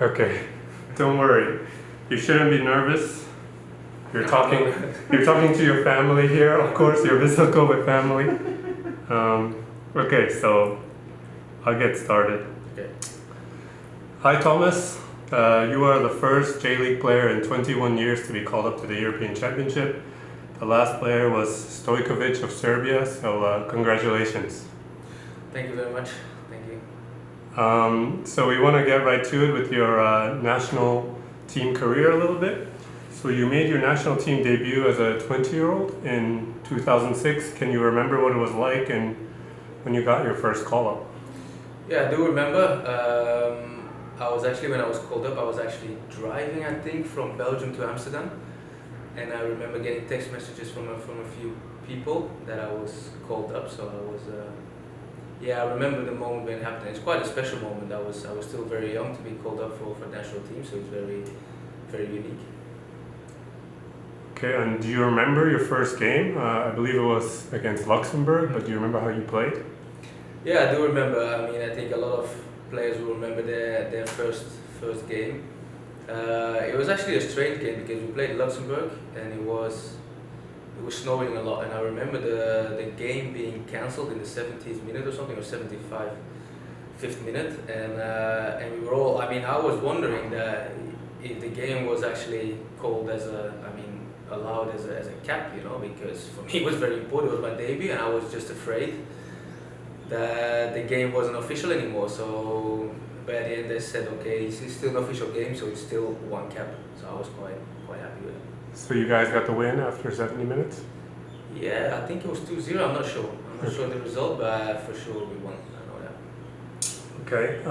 Okay, don't worry. You shouldn't be nervous. You're talking. You're talking to your family here, of course, your Vissel Kobe family. Okay, so I'll get started. Okay. Hi, Thomas. You are the first J.League player in 21 years to be called up to the European Championship. The last player was Stojkovic of Serbia, so congratulations. Thank you very much. Thank you. So we want to get right to it with your national team career a little bit. So you made your national team debut as a 20-year-old in 2006. Can you remember what it was like and when you got your first call-up? Yeah, I do remember. When I was called up, I was actually driving, I think, from Belgium to Amsterdam. And I remember getting text messages from a few people that I was called up. So I remember the moment when it happened. It's quite a special moment. I was still very young to be called up for national team, so it's very, very unique. Okay, and do you remember your first game? I believe it was against Luxembourg, but do you remember how you played? Yeah, I do remember. I mean, I think a lot of players will remember their first game. It was actually a strange game because we played Luxembourg and it was snowing a lot, and I remember the game being cancelled in the 70th minute or something, or 75th minute, and we were all. I mean, I was wondering that if the game was actually called allowed as a cap, because for me it was very important. It was my debut, and I was just afraid that the game wasn't official anymore. So by the end they said, okay, it's still an official game, so it's still one cap. So I was quite happy with it. So you guys got the win after 70 minutes? Yeah, I think it was 2-0. I'm not sure. I'm not sure the result, but for sure we won. I know that. Okay.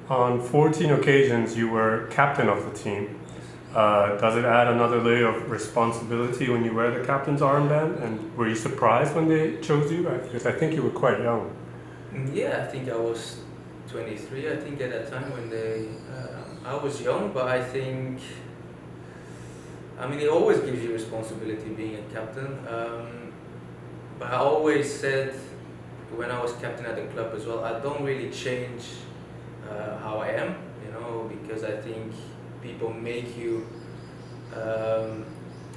On 14 occasions, you were captain of the team. Does it add another layer of responsibility when you wear the captain's armband? And were you surprised when they chose you? Because I think you were quite young. Yeah, I think I was 23. I think at that time when they, I was young, but I think. I mean, it always gives you responsibility being a captain. But I always said when I was captain at the club as well, I don't really change how I am, because I think people make you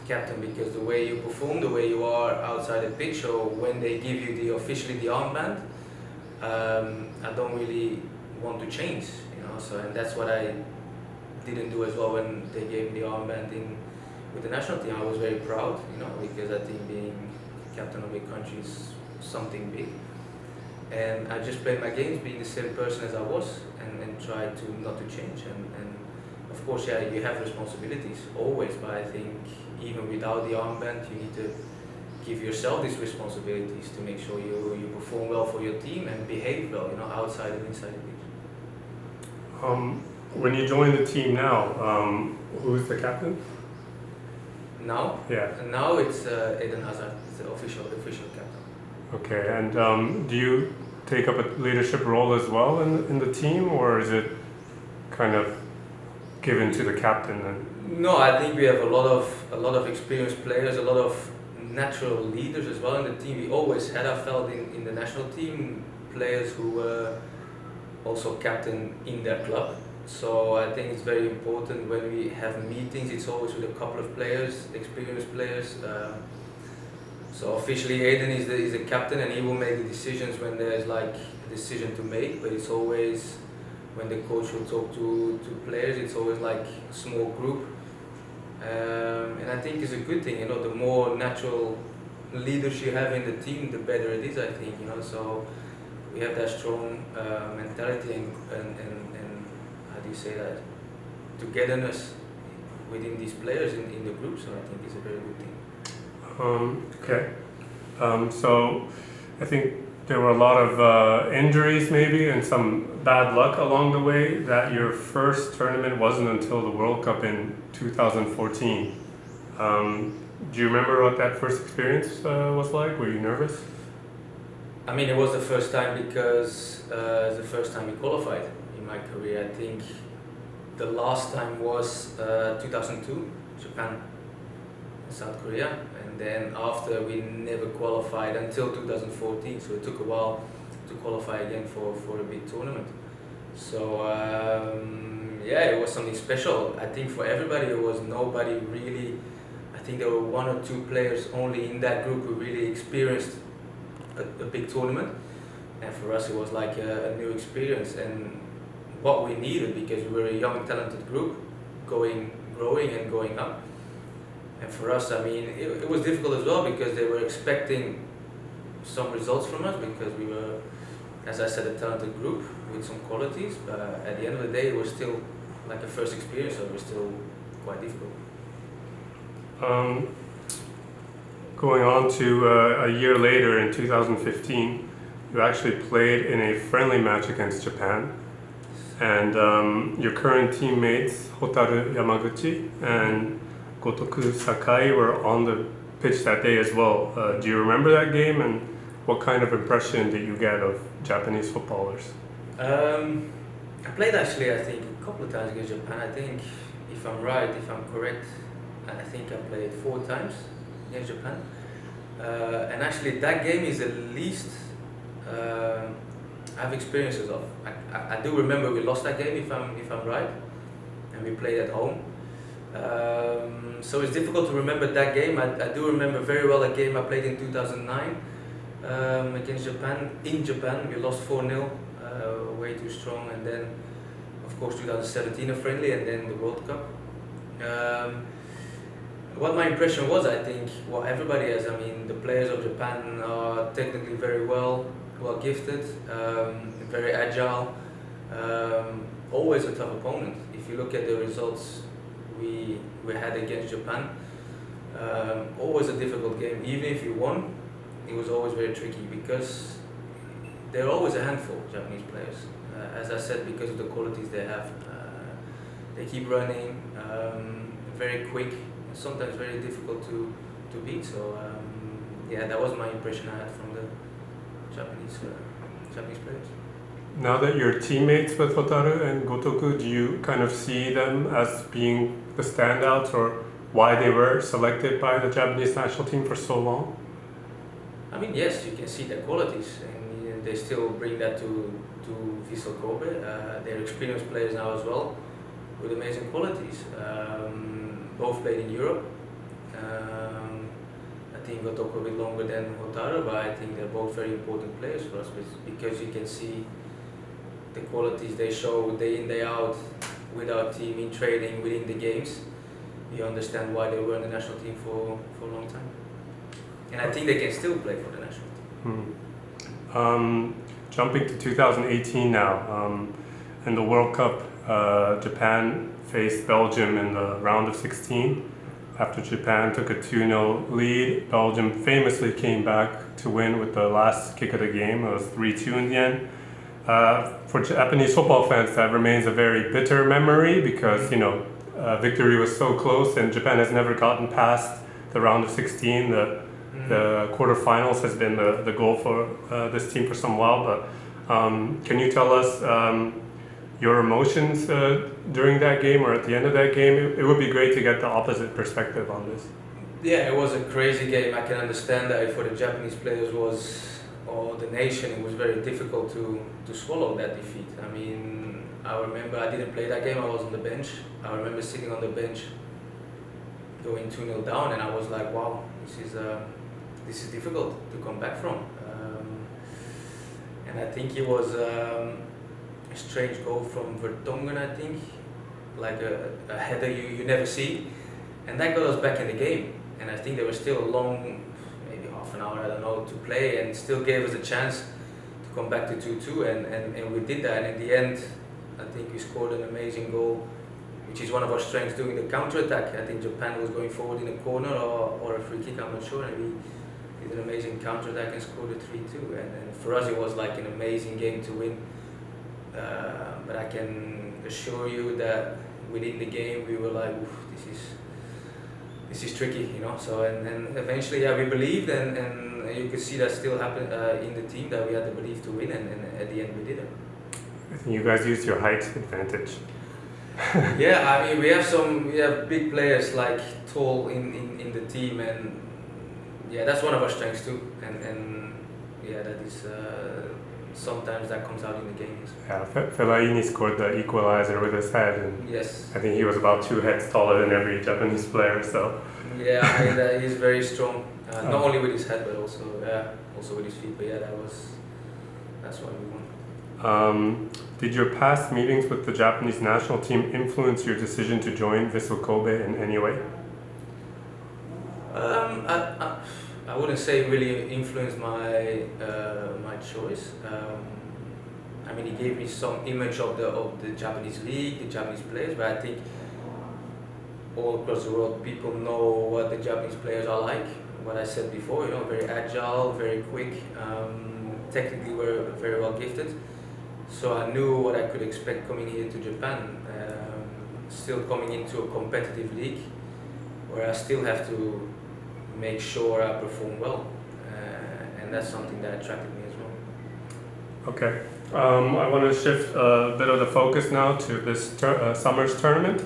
captain because the way you perform, the way you are outside the pitch, or when they give you officially the armband, I don't really want to change, So, and that's what I didn't do as well when they gave me the armband with the national team. I was very proud, because I think being captain of a country is something big. And I just played my games being the same person as I was, and tried to not to change. And of course, yeah, you have responsibilities always, but I think even without the armband, you need to give yourself these responsibilities to make sure you perform well for your team and behave well, outside and inside the pitch. When you join the team now, who's the captain? Now? Yeah. And now it's Eden Hazard, it's the official captain. Okay, and do you take up a leadership role as well in the team, or is it kind of given to the captain then? No, I think we have a lot of experienced players, a lot of natural leaders as well in the team. We always had, I felt, in the national team, players who were also captain in their club. So I think it's very important when we have meetings, it's always with a couple of players, experienced players. So officially Aiden is the captain, and he will make the decisions when there's like a decision to make, but it's always when the coach will talk to players, it's always like a small group. And I think it's a good thing, the more natural leaders you have in the team, the better it is, I think, so we have that strong mentality and how do you say that, togetherness within these players in the group, so I think it's a very good thing. Okay. So I think there were a lot of injuries maybe and some bad luck along the way, that your first tournament wasn't until the World Cup in 2014. Do you remember what that first experience was like? Were you nervous? I mean, it was the first time because it's the first time we qualified in my career. I think the last time was 2002, Japan and South Korea. And then after, we never qualified until 2014, so it took a while to qualify again for a big tournament. So yeah, it was something special. I think for everybody, it was nobody really. I think there were one or two players only in that group who really experienced a big tournament, and for us, it was like a new experience and what we needed because we were a young, talented group, growing and going up. And for us, I mean, it was difficult as well because they were expecting some results from us because we were, as I said, a talented group with some qualities. But at the end of the day, it was still like a first experience, so it was still quite difficult. Going on to a year later in 2015, you actually played in a friendly match against Japan. And your current teammates, Hotaru Yamaguchi and Gotoku Sakai, were on the pitch that day as well. Do you remember that game, and what kind of impression did you get of Japanese footballers? I played actually, I think, a couple of times against Japan. I think, if I'm right, if I'm correct, I think I played 4 times against Japan. And actually, that game is the least I have experiences of. I do remember we lost that game, if I'm right, and we played at home. So it's difficult to remember that game. I do remember very well a game I played in 2009 against Japan. In Japan, we lost 4-0, way too strong, and then, of course, 2017 a friendly, and then the World Cup. What my impression was, I think, what everybody has. I mean, the players of Japan are technically very well gifted, very agile, always a tough opponent. If you look at the results we had against Japan, always a difficult game. Even if you won, it was always very tricky because they're always a handful, Japanese players. As I said, because of the qualities they have. They keep running, very quick, sometimes very difficult to beat. So yeah, that was my impression I had from the Japanese players. Now that you're teammates with Hotaru and Gotoku, do you kind of see them as being the standouts, or why they were selected by the Japanese national team for so long? I mean, yes, you can see their qualities, and they still bring that to Vissel Kobe. They're experienced players now as well, with amazing qualities. Both played in Europe. I think Gotoku a bit longer than Hotaru, but I think they're both very important players for us because you can see the qualities they show day in, day out with our team in training, within the games. You understand why they were in the national team for a long time. And I think they can still play for the national team. Jumping to 2018 now, in the World Cup, Japan faced Belgium in the round of 16. After Japan took a 2-0 lead, Belgium famously came back to win with the last kick of the game. It was 3-2 in the end. For Japanese football fans, that remains a very bitter memory because, victory was so close and Japan has never gotten past the round of 16. The quarterfinals has been the goal for this team for some while. But can you tell us your emotions during that game or at the end of that game? It would be great to get the opposite perspective on this. Yeah, it was a crazy game. I can understand that for the Japanese players or the nation, it was very difficult to swallow that defeat. I mean, I remember I didn't play that game, I was on the bench. I remember sitting on the bench going 2-0 down, and I was like, wow, this is difficult to come back from. And I think it was a strange goal from Vertonghen, I think, like a header you never see, and that got us back in the game. And I think there was still a long, maybe half an hour, I don't know, to play, and still gave us a chance to come back to 2-2, and we did that. And in the end, I think we scored an amazing goal, which is one of our strengths, doing the counter-attack. I think Japan was going forward in a corner or a free kick, I'm not sure, and we did an amazing counter-attack and scored a 3-2. And for us, it was like an amazing game to win. But I can assure you that within the game we were like, this is tricky, So and eventually, yeah, we believed, and you could see that still happen in the team, that we had the belief to win, and at the end we did it. I think you guys used your height advantage. Yeah, I mean we have big players like tall in the team, and yeah, that's one of our strengths too, and yeah, that is sometimes that comes out in the games. Yeah, Fellaini scored the equalizer with his head, and Yes. I think he was about 2 heads taller than every Japanese player. So Yeah, and he's very strong. Not only with his head, but also with his feet. But yeah, that's why we won. Did your past meetings with the Japanese national team influence your decision to join Vissel Kobe in any way? I wouldn't say it really influenced my choice. I mean, he gave me some image of the Japanese league, the Japanese players, but I think all across the world people know what the Japanese players are like. What I said before, very agile, very quick, technically we're very well gifted. So I knew what I could expect coming here to Japan. Still coming into a competitive league where I still have to make sure I perform well, and that's something that attracted me as well. Okay, I want to shift a bit of the focus now to this summer's tournament.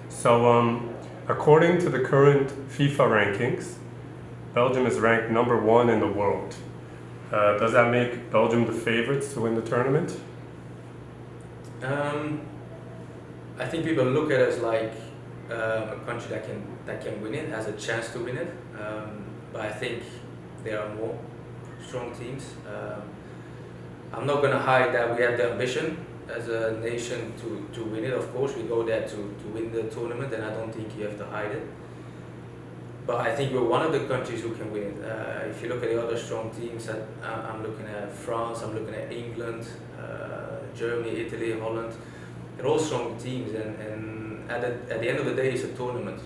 So, according to the current FIFA rankings, Belgium is ranked #1 in the world. Does that make Belgium the favorites to win the tournament? I think people look at us like a country that can win it, has a chance to win it. But I think there are more strong teams. I'm not going to hide that we have the ambition as a nation to win it. Of course, we go there to win the tournament, and I don't think you have to hide it. But I think we're one of the countries who can win it. If you look at the other strong teams, I'm looking at France, I'm looking at England, Germany, Italy, Holland. They're all strong teams, and at the end of the day, it's a tournament.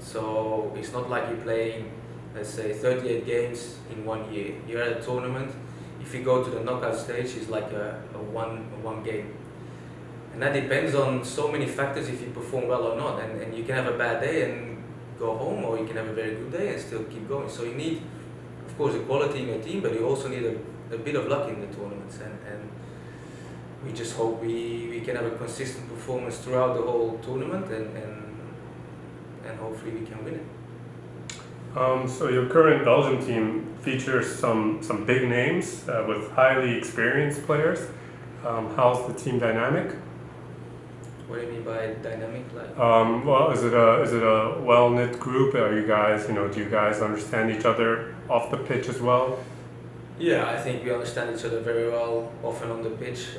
So it's not like you're playing, let's say, 38 games in 1 year. You're at a tournament. If you go to the knockout stage, it's like a one game. And that depends on so many factors if you perform well or not. And you can have a bad day and go home, or you can have a very good day and still keep going. So you need, of course, a quality in your team, but you also need a bit of luck in the tournaments. And we just hope we can have a consistent performance throughout the whole tournament, and hopefully we can win it. So your current Belgium team features some big names with highly experienced players. How's the team dynamic? What do you mean by dynamic? Like? Well, is it a well knit group? Are you guys, do you guys understand each other off the pitch as well? Yeah, I think we understand each other very well, often on the pitch.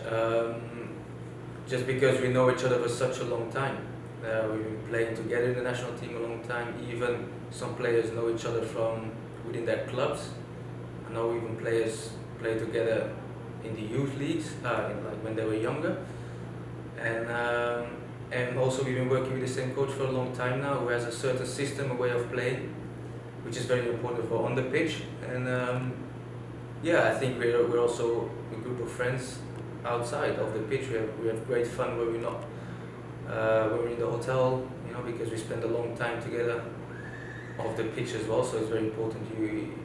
Just because we know each other for such a long time. We've been playing together in the national team a long time. Even some players know each other from within their clubs. I know even players play together in the youth leagues, like when they were younger. And also we've been working with the same coach for a long time now, who has a certain system, a way of playing, which is very important for on the pitch. And I think we're also a group of friends outside of the pitch. We have great fun when we're in the hotel, because we spend a long time together off the pitch as well. So it's very important.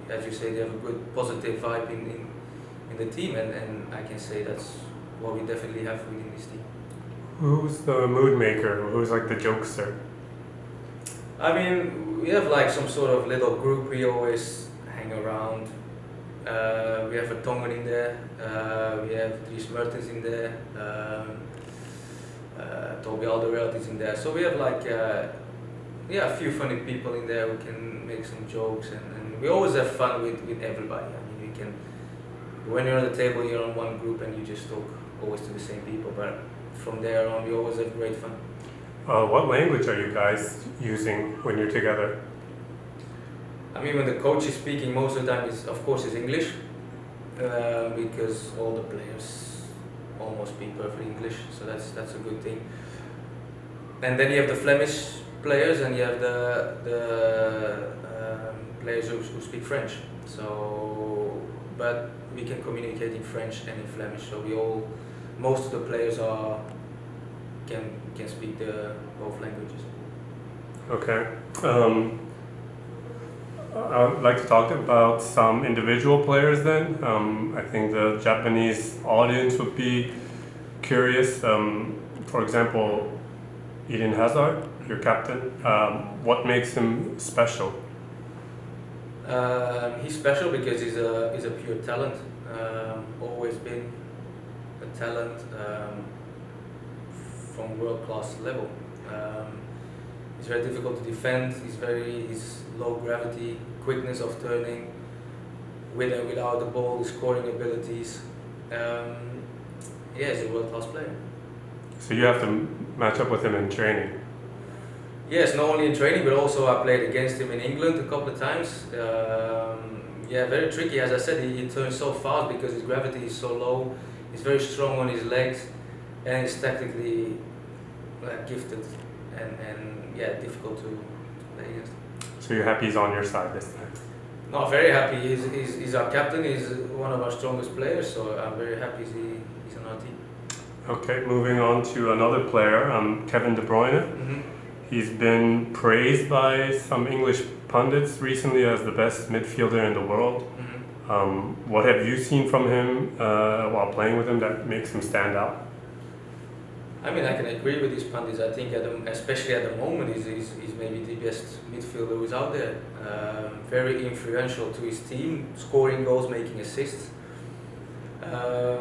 As you say, they have a good positive vibe in the team, and I can say that's what we definitely have within this team. Who's the mood maker? Who's like the jokester? I mean, we have like some sort of little group we always hang around. We have a Tongan in there, we have Dries Mertens in there, Toby Alderweireld is in there. So we have like a few funny people in there who can make some jokes, and we always have fun with everybody. I mean, when you're at the table, you're on one group and you just talk always to the same people, but from there on we always have great fun. What language are you guys using when you're together? I mean, when the coach is speaking, most of the time of course is English, because all the players almost speak perfect English, so that's a good thing. And then you have the Flemish players, and you have the players who speak French. So, but we can communicate in French and in Flemish. So most of the players can speak both languages. Okay. I would like to talk about some individual players then. I think the Japanese audience would be curious. For example, Eden Hazard, your captain. What makes him special? He's special because he's a pure talent. Always been a talent from world-class level. He's very difficult to defend. He's low gravity, quickness of turning, with and without the ball, his scoring abilities. Yeah, he's a world-class player. So you have to match up with him in training. Yes, not only in training, but also I played against him in England a couple of times. Yeah, very tricky. As I said, he turns so fast because his gravity is so low. He's very strong on his legs, and he's tactically gifted and yeah, difficult to play against. So you're happy he's on your side this time? No, very happy. He's our captain. He's one of our strongest players, so I'm very happy he's on our team. Okay, moving on to another player, Kevin De Bruyne. Mm-hmm. He's been praised by some English pundits recently as the best midfielder in the world. Mm-hmm. What have you seen from him while playing with him that makes him stand out? I mean, I can agree with these pundits. I think, especially at the moment, he's maybe the best midfielder who's out there. Very influential to his team, scoring goals, making assists. I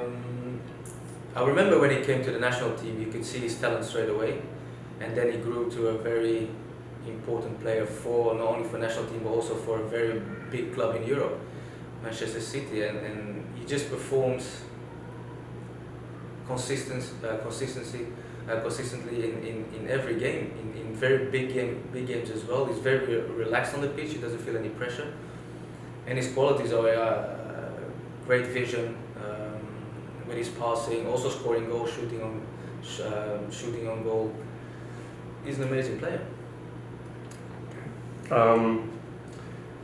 remember when he came to the national team, you could see his talent straight away. And then he grew to a very important player for not only for national team but also for a very big club in Europe, Manchester City, and he just performs consistently in every game, in very big games as well. He's very relaxed on the pitch. He doesn't feel any pressure, and his qualities are great vision with his passing, also scoring goals, shooting on goal. He's an amazing player.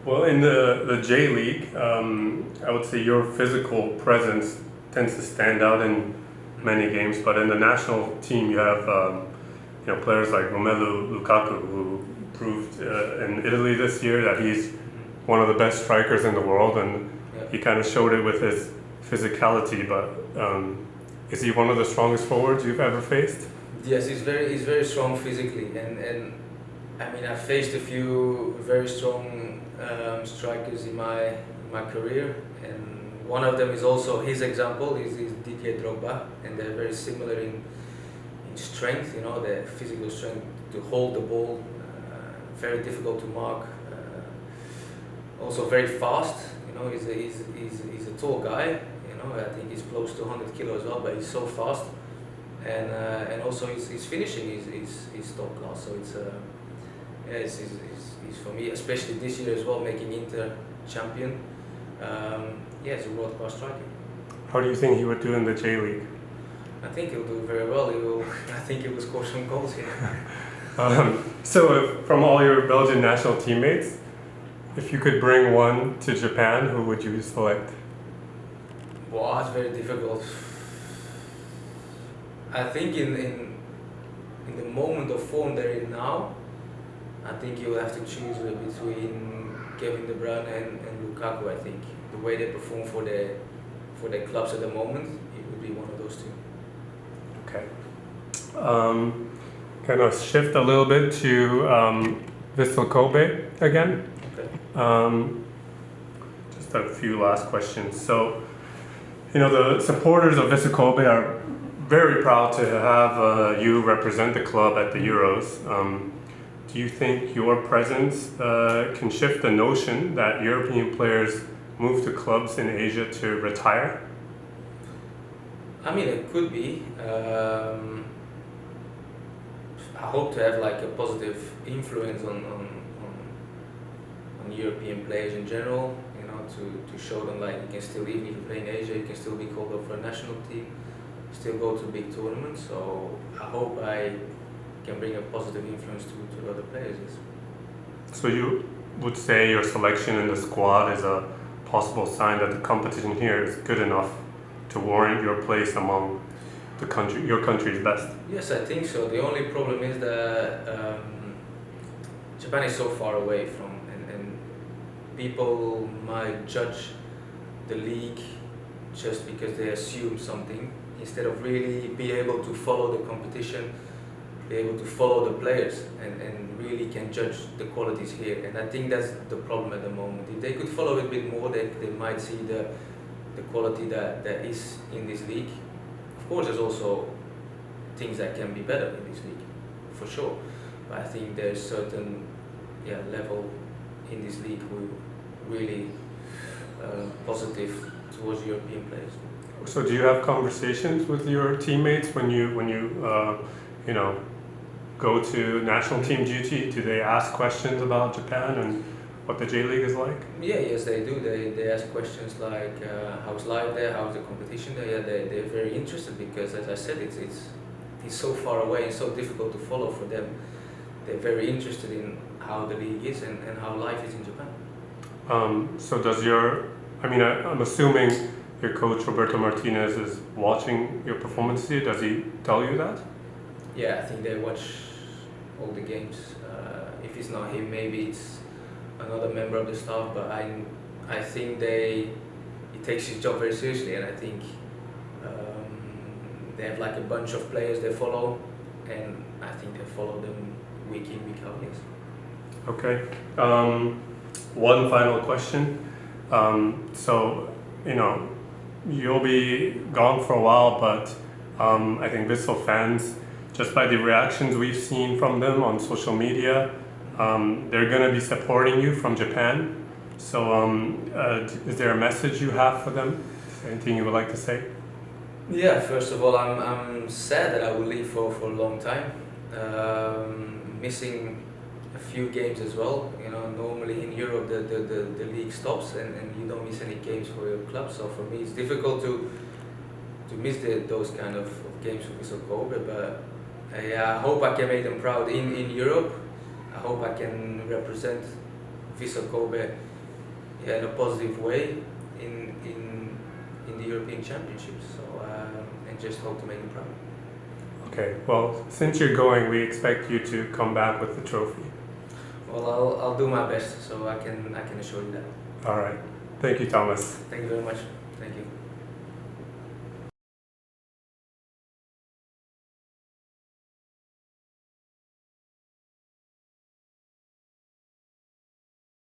Well, in the J.League, I would say your physical presence tends to stand out in many games, but in the national team you have players like Romelu Lukaku, who proved in Italy this year that he's one of the best strikers in the world, and he kind of showed it with his physicality, but is he one of the strongest forwards you've ever faced? Yes, he's very strong physically, and I mean, I've faced a few very strong strikers in my career, and one of them is also his example. Is Didier Drogba, and they're very similar in strength. You know, their physical strength to hold the ball, very difficult to mark. Also very fast. You know, he's a tall guy. You know, I think he's close to 100 kilos as well, but he's so fast. And also his finishing is top class. So it's for me, especially this year as well, making Inter champion. He's a world class striker. How do you think he would do in the J.League? I think he'll do very well. I think he will score some goals here. So from all your Belgian national teammates, if you could bring one to Japan, who would you select? Wow, it's very difficult. I think in the moment of form they're in now, I think you will have to choose between Kevin De Bruyne and Lukaku. I think the way they perform for their clubs at the moment, it would be one of those two. Okay. Kind of shift a little bit to Vissel Kobe again. Okay. Just a few last questions. So, the supporters of Vissel Kobe are very proud to have you represent the club at the Euros. Do you think your presence can shift the notion that European players move to clubs in Asia to retire? I mean, it could be. I hope to have like a positive influence on European players in general. You know, to show them like you can still, even if you play in Asia, you can still be called up for a national team, still go to big tournaments. So I hope I can bring a positive influence to other players. So you would say your selection in the squad is a possible sign that the competition here is good enough to warrant your place among your country's best? Yes, I think so. The only problem is that Japan is so far away from, and people might judge the league just because they assume something instead of really be able to follow the competition be able to follow the players and really can judge the qualities here. And I think that's the problem at the moment. If they could follow it a bit more, they might see the quality that is in this league. Of course, there's also things that can be better in this league, for sure. But I think there's certain level in this league who really positive towards European players. So do you have conversations with your teammates when you you know, go to national team duty? Do they ask questions about Japan and what the J.League is like? Yes, they do. They ask questions like how's life there, how's the competition there. Yeah, they're very interested because, as I said, it's so far away and so difficult to follow for them. They're very interested in how the league is and how life is in Japan. So does I'm assuming your coach Roberto Martinez is watching your performance here. Does he tell you that? Yeah, I think they watch all the games. If it's not him, maybe it's another member of the staff. But I think he takes his job very seriously, and I think they have like a bunch of players they follow, and I think they follow them week in, week out. Yes. Okay. One final question. So, you'll be gone for a while, but I think Vissel fans, just by the reactions we've seen from them on social media, they're going to be supporting you from Japan. So, is there a message you have for them? Anything you would like to say? Yeah, first of all, I'm sad that I will leave for a long time. Missing a few games as well. Normally in Europe the league stops and you don't miss any games for your club. So for me it's difficult to miss those kind of games for Vissel Kobe. But I hope I can make them proud in Europe. I hope I can represent Vissel Kobe in a positive way in the European Championships. So and just hope to make them proud. Okay, well, since you're going, we expect you to come back with the trophy. Well, I'll do my best, so I can assure you that. All right. Thank you, Thomas. Thank you very much. Thank you.